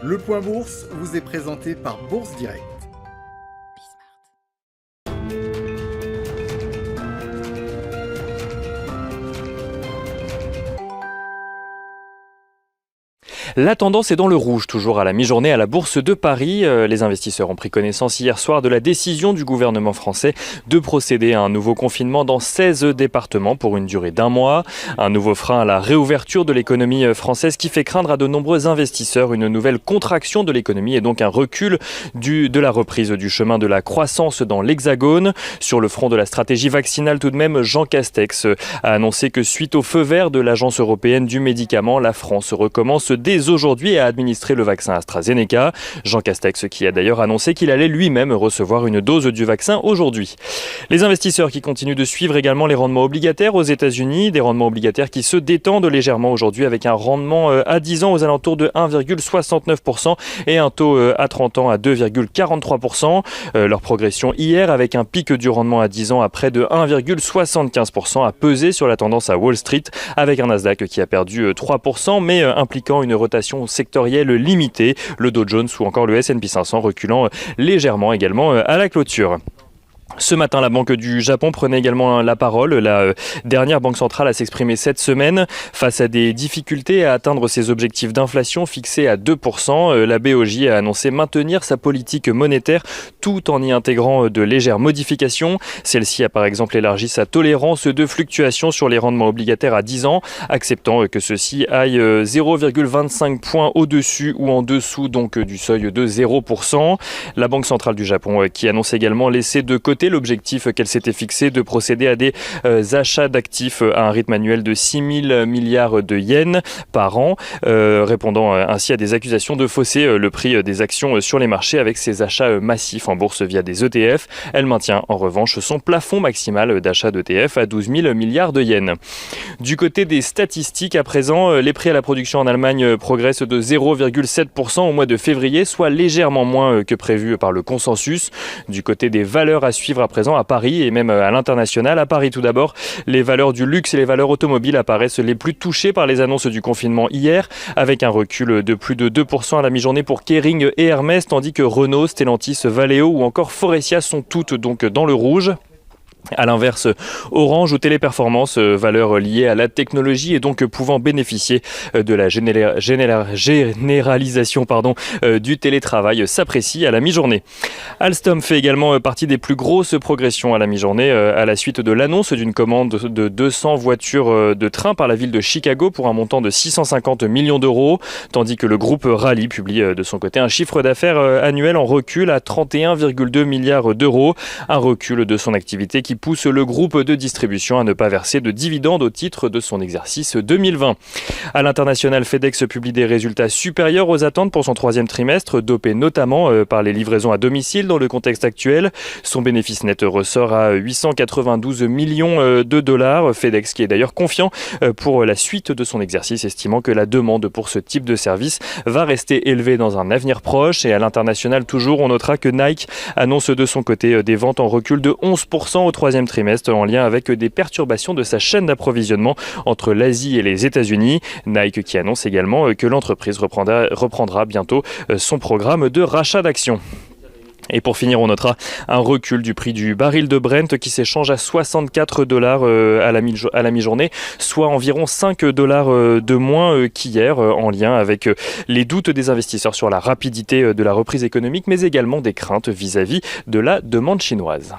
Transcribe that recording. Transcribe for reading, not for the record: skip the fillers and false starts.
Le Point Bourse vous est présenté par Bourse Direct. La tendance est dans le rouge, toujours à la mi-journée à la Bourse de Paris. Les investisseurs ont pris connaissance hier soir de la décision du gouvernement français de procéder à un nouveau confinement dans 16 départements pour une durée d'1 mois. Un nouveau frein à la réouverture de l'économie française qui fait craindre à de nombreux investisseurs une nouvelle contraction de l'économie et donc un recul de la reprise du chemin de la croissance dans l'Hexagone. Sur le front de la stratégie vaccinale tout de même, Jean Castex a annoncé que suite au feu vert de l'Agence européenne du médicament, la France recommence dès aujourd'hui à administrer le vaccin AstraZeneca. Jean Castex qui a d'ailleurs annoncé qu'il allait lui-même recevoir une dose du vaccin aujourd'hui. Les investisseurs qui continuent de suivre également les rendements obligataires aux États-Unis, des rendements obligataires qui se détendent légèrement aujourd'hui avec un rendement à 10 ans aux alentours de 1,69% et un taux à 30 ans à 2,43%. Leur progression hier avec un pic du rendement à 10 ans à près de 1,75% a pesé sur la tendance à Wall Street avec un Nasdaq qui a perdu 3% mais impliquant une rotation sectorielle limitée, le Dow Jones ou encore le S&P 500 reculant légèrement également à la clôture. Ce matin, la Banque du Japon prenait également la parole. La dernière banque centrale à s'exprimer cette semaine face à des difficultés à atteindre ses objectifs d'inflation fixés à 2%. La BOJ a annoncé maintenir sa politique monétaire tout en y intégrant de légères modifications. Celle-ci a par exemple élargi sa tolérance de fluctuation sur les rendements obligataires à 10 ans, acceptant que ceux-ci aillent 0,25 points au-dessus ou en dessous donc du seuil de 0%. La Banque centrale du Japon qui annonce également laisser de côté l'objectif qu'elle s'était fixé de procéder à des achats d'actifs à un rythme annuel de 6 000 milliards de yens par an, répondant ainsi à des accusations de fausser le prix des actions sur les marchés avec ses achats massifs en bourse via des ETF. Elle maintient en revanche son plafond maximal d'achat d'ETF à 12 000 milliards de yens. Du côté des statistiques à présent, les prix à la production en Allemagne progressent de 0,7% au mois de février, soit légèrement moins que prévu par le consensus. Du côté des valeurs à suivre à présent à Paris et même à l'international. À Paris tout d'abord, les valeurs du luxe et les valeurs automobiles apparaissent les plus touchées par les annonces du confinement hier, avec un recul de plus de 2% à la mi-journée pour Kering et Hermès, tandis que Renault, Stellantis, Valeo ou encore Faurecia sont toutes donc dans le rouge. À l'inverse, Orange ou Téléperformance, valeurs liées à la technologie et donc pouvant bénéficier de la généralisation du télétravail, s'apprécie à la mi-journée. Alstom fait également partie des plus grosses progressions à la mi-journée à la suite de l'annonce d'une commande de 200 voitures de train par la ville de Chicago pour un montant de 650 millions d'euros, tandis que le groupe Rallye publie de son côté un chiffre d'affaires annuel en recul à 31,2 milliards d'euros, un recul de son activité qui pousse le groupe de distribution à ne pas verser de dividendes au titre de son exercice 2020. À l'international, FedEx publie des résultats supérieurs aux attentes pour son troisième trimestre, dopé notamment par les livraisons à domicile dans le contexte actuel. Son bénéfice net ressort à 892 millions de dollars. FedEx qui est d'ailleurs confiant pour la suite de son exercice, estimant que la demande pour ce type de service va rester élevée dans un avenir proche. Et à l'international toujours, on notera que Nike annonce de son côté des ventes en recul de 11% au troisième trimestre en lien avec des perturbations de sa chaîne d'approvisionnement entre l'Asie et les États-Unis. Nike qui annonce également que l'entreprise reprendra bientôt son programme de rachat d'actions. Et pour finir, on notera un recul du prix du baril de Brent qui s'échange à $64 à la mi-journée, soit environ $5 de moins qu'hier, en lien avec les doutes des investisseurs sur la rapidité de la reprise économique, mais également des craintes vis-à-vis de la demande chinoise.